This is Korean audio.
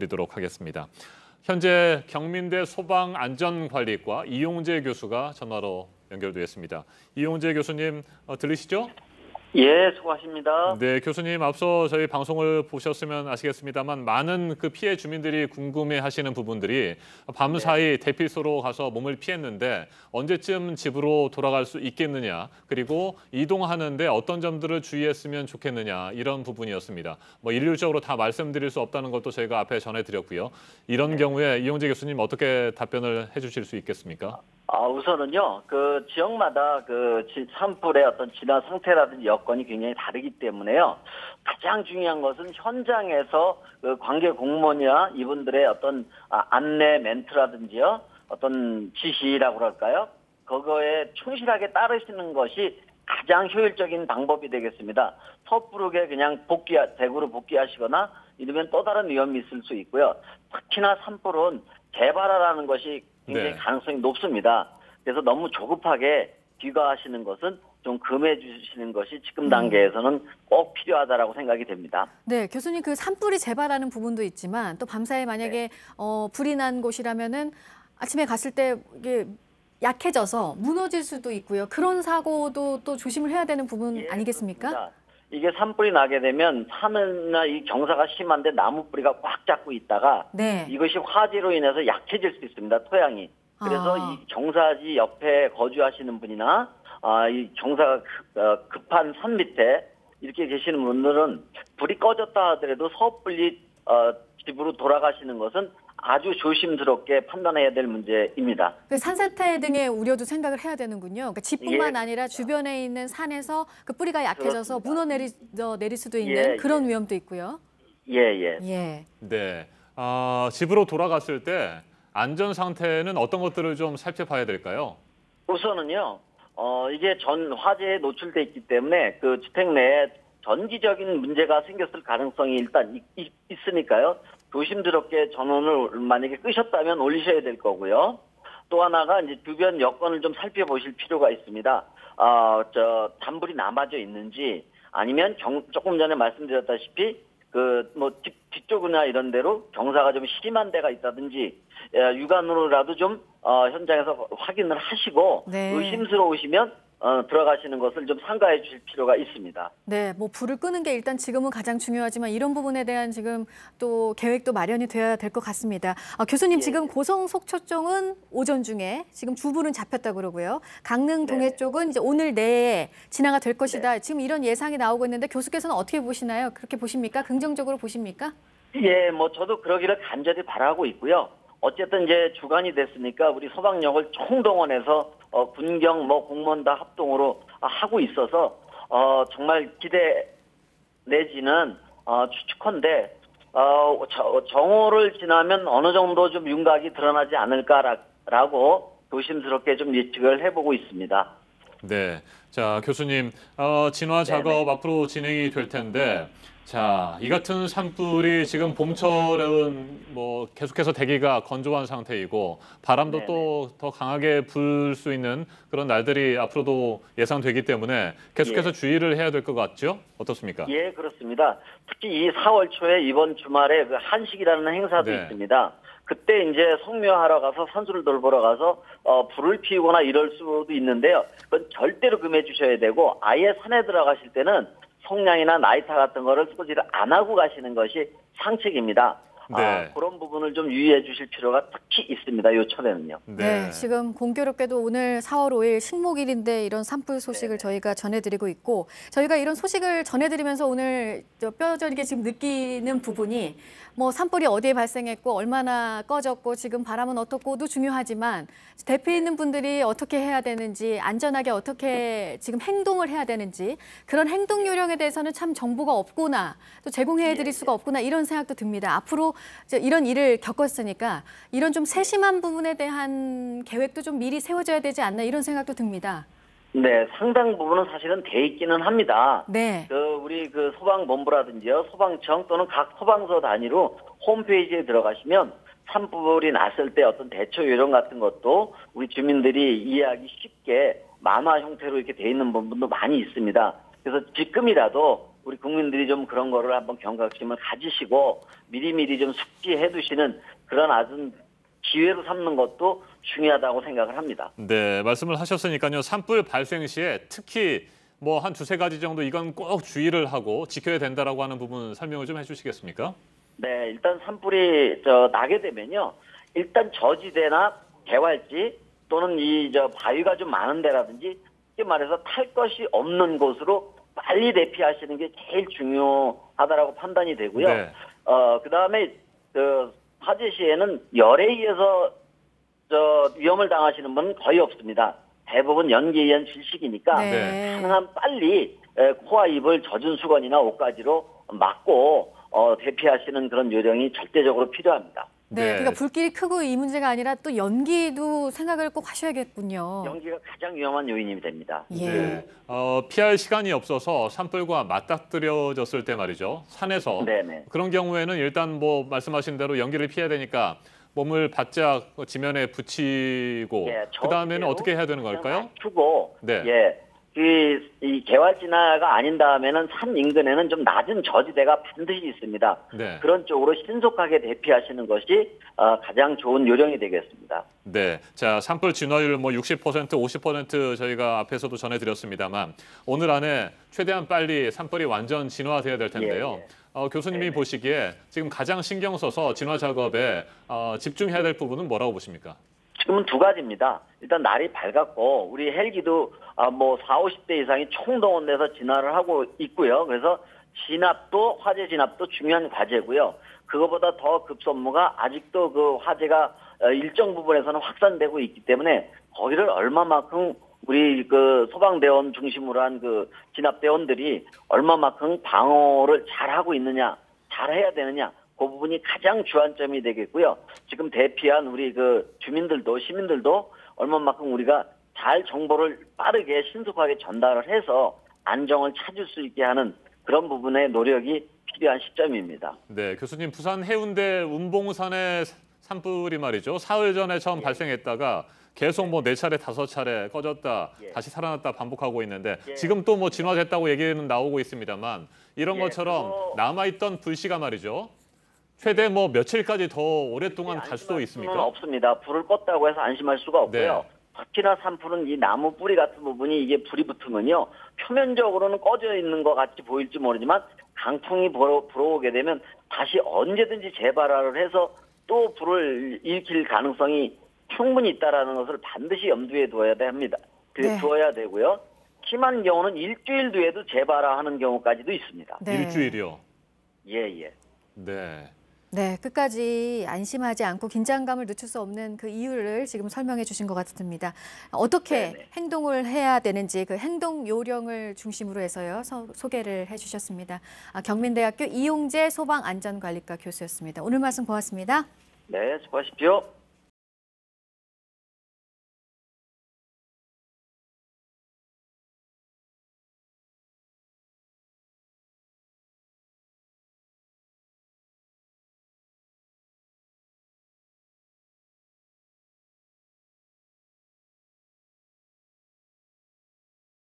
드리도록 하겠습니다. 현재 경민대 소방안전관리과 이용재 교수가 전화로 연결되어 있습니다. 이용재 교수님 들리시죠? 예, 수고하십니다. 네, 교수님 앞서 저희 방송을 보셨으면 아시겠습니다만 많은 그 피해 주민들이 궁금해하시는 부분들이 밤사이 대피소로 가서 몸을 피했는데 언제쯤 집으로 돌아갈 수 있겠느냐, 그리고 이동하는데 어떤 점들을 주의했으면 좋겠느냐, 이런 부분이었습니다. 일률적으로 다 말씀드릴 수 없다는 것도 저희가 앞에 전해드렸고요. 이런 경우에 이용재 교수님 어떻게 답변을 해주실 수 있겠습니까? 우선은요, 그 지역마다 그 산불의 어떤 진화 상태라든지 여건이 굉장히 다르기 때문에요. 가장 중요한 것은 현장에서 그 관계 공무원이나 이분들의 어떤 안내 멘트라든지요, 어떤 지시라고 그럴까요? 그거에 충실하게 따르시는 것이 가장 효율적인 방법이 되겠습니다. 섣부르게 그냥 대구로 복귀하시거나 이러면 또 다른 위험이 있을 수 있고요. 특히나 산불은 재발화라는 것이 굉장히 가능성이 높습니다. 그래서 너무 조급하게 귀가하시는 것은 좀 금해 주시는 것이 지금 단계에서는 꼭 필요하다라고 생각이 됩니다. 네, 교수님 그 산불이 재발하는 부분도 있지만 또 밤사이 만약에 불이 난 곳이라면은 아침에 갔을 때 이게 약해져서 무너질 수도 있고요. 그런 사고도 또 조심을 해야 되는 부분 아니겠습니까? 그렇습니다. 이게 산불이 나게 되면 산이나 이 경사가 심한데 나무 뿌리가 꽉 잡고 있다가 이것이 화재로 인해서 약해질 수 있습니다. 토양이. 그래서 이 경사지 옆에 거주하시는 분이나 이 경사가 급한 산 밑에 이렇게 계시는 분들은 불이 꺼졌다 하더라도 섣불리 집으로 돌아가시는 것은 아주 조심스럽게 판단해야 될 문제입니다. 산사태 등의 우려도 생각을 해야 되는군요. 그러니까 집뿐만 아니라 주변에 있는 산에서 그 뿌리가 약해져서 내릴 수도 있는 그런 위험도 있고요. 예. 네, 집으로 돌아갔을 때 안전 상태는 어떤 것들을 좀 살펴봐야 될까요? 우선은요, 이게 전 화재에 노출돼 있기 때문에 그 주택 내에 전기적인 문제가 생겼을 가능성이 일단 있으니까요. 조심스럽게 전원을 만약에 끄셨다면 올리셔야 될 거고요. 또 하나가 이제 주변 여건을 좀 살펴보실 필요가 있습니다. 잔불이 남아져 있는지 아니면 조금 전에 말씀드렸다시피 뒤쪽이나 이런 데로 경사가 좀 심한 데가 있다든지 육안으로라도 좀 현장에서 확인을 하시고 의심스러우시면 들어가시는 것을 좀 삼가해 주실 필요가 있습니다. 네, 불을 끄는 게 일단 지금은 가장 중요하지만 이런 부분에 대한 지금 또 계획도 마련이 되어야 될 것 같습니다. 교수님 지금 고성 속초쪽은 오전 중에 지금 주불은 잡혔다고 그러고요. 강릉 동해 쪽은 이제 오늘 내에 진화가 될 것이다. 지금 이런 예상이 나오고 있는데 교수께서는 어떻게 보시나요? 그렇게 보십니까? 긍정적으로 보십니까? 예, 저도 그러기를 간절히 바라고 있고요. 어쨌든 이제 주간이 됐으니까 우리 소방력을 총동원해서 군경 공무원 다 합동으로 하고 있어서 정말 기대 내지는 추측컨대 정오를 지나면 어느 정도 좀 윤곽이 드러나지 않을까라고 조심스럽게 좀 예측을 해보고 있습니다. 네, 자 교수님 진화 작업 앞으로 진행이 될 텐데. 자, 이 같은 산불이 지금 봄철은 계속해서 대기가 건조한 상태이고 바람도 또 더 강하게 불 수 있는 그런 날들이 앞으로도 예상되기 때문에 계속해서 주의를 해야 될 것 같죠? 어떻습니까? 예, 그렇습니다. 특히 이 4월 초에 이번 주말에 그 한식이라는 행사도 있습니다. 그때 이제 성묘하러 가서 선수를 돌보러 가서 불을 피우거나 이럴 수도 있는데요. 그건 절대로 금해 주셔야 되고 아예 산에 들어가실 때는 성냥이나 나이타 같은 거를 소지를 안 하고 가시는 것이 상책입니다. 그런 부분을 좀 유의해 주실 필요가 특히 있습니다. 요 철에는요. 네, 지금 공교롭게도 오늘 4월 5일 식목일인데 이런 산불 소식을 저희가 전해드리고 있고 저희가 이런 소식을 전해드리면서 오늘 뼈저리게 지금 느끼는 부분이 산불이 어디에 발생했고 얼마나 꺼졌고 지금 바람은 어떻고도 중요하지만 대피해 있는 분들이 어떻게 해야 되는지 안전하게 어떻게 지금 행동을 해야 되는지 그런 행동 요령에 대해서는 참 정보가 없구나 또 제공해 드릴 수가 없구나 이런 생각도 듭니다. 앞으로 이런 일을 겪었으니까 이런 좀 세심한 부분에 대한 계획도 좀 미리 세워져야 되지 않나 이런 생각도 듭니다. 네, 상당 부분은 사실은 돼 있기는 합니다. 네. 우리 소방본부라든지요, 소방청 또는 각 소방서 단위로 홈페이지에 들어가시면 산불이 났을 때 어떤 대처 요령 같은 것도 우리 주민들이 이해하기 쉽게 만화 형태로 이렇게 돼 있는 부분도 많이 있습니다. 그래서 지금이라도 우리 국민들이 좀 그런 거를 한번 경각심을 가지시고 미리미리 좀 숙지해 두시는 그런 아주 기회로 삼는 것도 중요하다고 생각을 합니다. 네, 말씀을 하셨으니까요. 산불 발생 시에 특히 뭐 한 두세 가지 정도 이건 꼭 주의를 하고 지켜야 된다라고 하는 부분 설명을 좀 해주시겠습니까? 네, 일단 산불이 나게 되면요. 일단 저지대나 개활지 또는 바위가 좀 많은 데라든지 쉽게 말해서 탈 것이 없는 곳으로 빨리 대피하시는 게 제일 중요하다라고 판단이 되고요. 네. 그다음에 화재 시에는 열에 의해서 위험을 당하시는 분은 거의 없습니다. 대부분 연기에 의한 질식이니까 네. 가능한 빨리 코와 입을 젖은 수건이나 옷가지로 막고 대피하시는 그런 요령이 절대적으로 필요합니다. 네, 네. 그러니까 불길이 크고 이 문제가 아니라 또 연기도 생각을 꼭 하셔야겠군요. 연기가 가장 위험한 요인이 됩니다. 예. 네. 피할 시간이 없어서 산불과 맞닥뜨려졌을 때 말이죠. 산에서 네네. 그런 경우에는 일단 뭐 말씀하신 대로 연기를 피해야 되니까 몸을 바짝 지면에 붙이고 예, 그다음에는 어떻게 해야 되는 걸까요? 맞추고 네. 예. 이 개활지나가 아닌 다음에는 산 인근에는 좀 낮은 저지대가 반드시 있습니다. 네. 그런 쪽으로 신속하게 대피하시는 것이 가장 좋은 요령이 되겠습니다. 네, 자 산불 진화율 뭐 60%, 50% 저희가 앞에서도 전해드렸습니다만 오늘 안에 최대한 빨리 산불이 완전 진화돼야 될 텐데요. 교수님이 네네. 보시기에 지금 가장 신경 써서 진화 작업에 집중해야 될 부분은 뭐라고 보십니까? 지금은 두 가지입니다. 일단 날이 밝았고 우리 헬기도 뭐 40, 50대 이상이 총동원돼서 진화를 하고 있고요. 그래서 화재 진압도 중요한 과제고요. 그거보다 더 급선무가 아직도 그 화재가 일정 부분에서는 확산되고 있기 때문에 거기를 얼마만큼 우리 그 소방대원 중심으로 한 그 진압대원들이 얼마만큼 방어를 잘하고 있느냐, 잘해야 되느냐, 그 부분이 가장 주안점이 되겠고요. 지금 대피한 우리 그 주민들도 시민들도 얼마만큼 우리가 잘 정보를 빠르게 신속하게 전달을 해서 안정을 찾을 수 있게 하는 그런 부분의 노력이 필요한 시점입니다. 네, 교수님 부산 해운대 운봉산의 산불이 말이죠. 사흘 전에 처음 발생했다가 계속 뭐 4차례, 5차례 꺼졌다, 다시 살아났다 반복하고 있는데 지금 또 뭐 진화됐다고 얘기는 나오고 있습니다만 이런 것처럼 남아있던 불씨가 말이죠. 최대 뭐 며칠까지 더 오랫동안 갈 수도 있습니까? 없습니다. 불을 껐다고 해서 안심할 수가 없고요. 특히나 산불은 이 나무 뿌리 같은 부분이 이게 불이 붙으면요. 표면적으로는 꺼져 있는 것 같이 보일지 모르지만 강풍이 불어오게 되면 다시 언제든지 재발화를 해서 또 불을 일으킬 가능성이 충분히 있다라는 것을 반드시 염두에 두어야 합니다. 네. 두어야 되고요. 심한 경우는 일주일 뒤에도 재발화하는 경우까지도 있습니다. 네. 일주일이요. 예. 네. 네, 끝까지 안심하지 않고 긴장감을 늦출 수 없는 그 이유를 지금 설명해 주신 것 같습니다. 어떻게 네네. 행동을 해야 되는지 그 행동 요령을 중심으로 해서요. 소개를 해 주셨습니다. 경민대학교 이용재 소방안전관리과 교수였습니다. 오늘 말씀 고맙습니다. 네, 수고하십시오.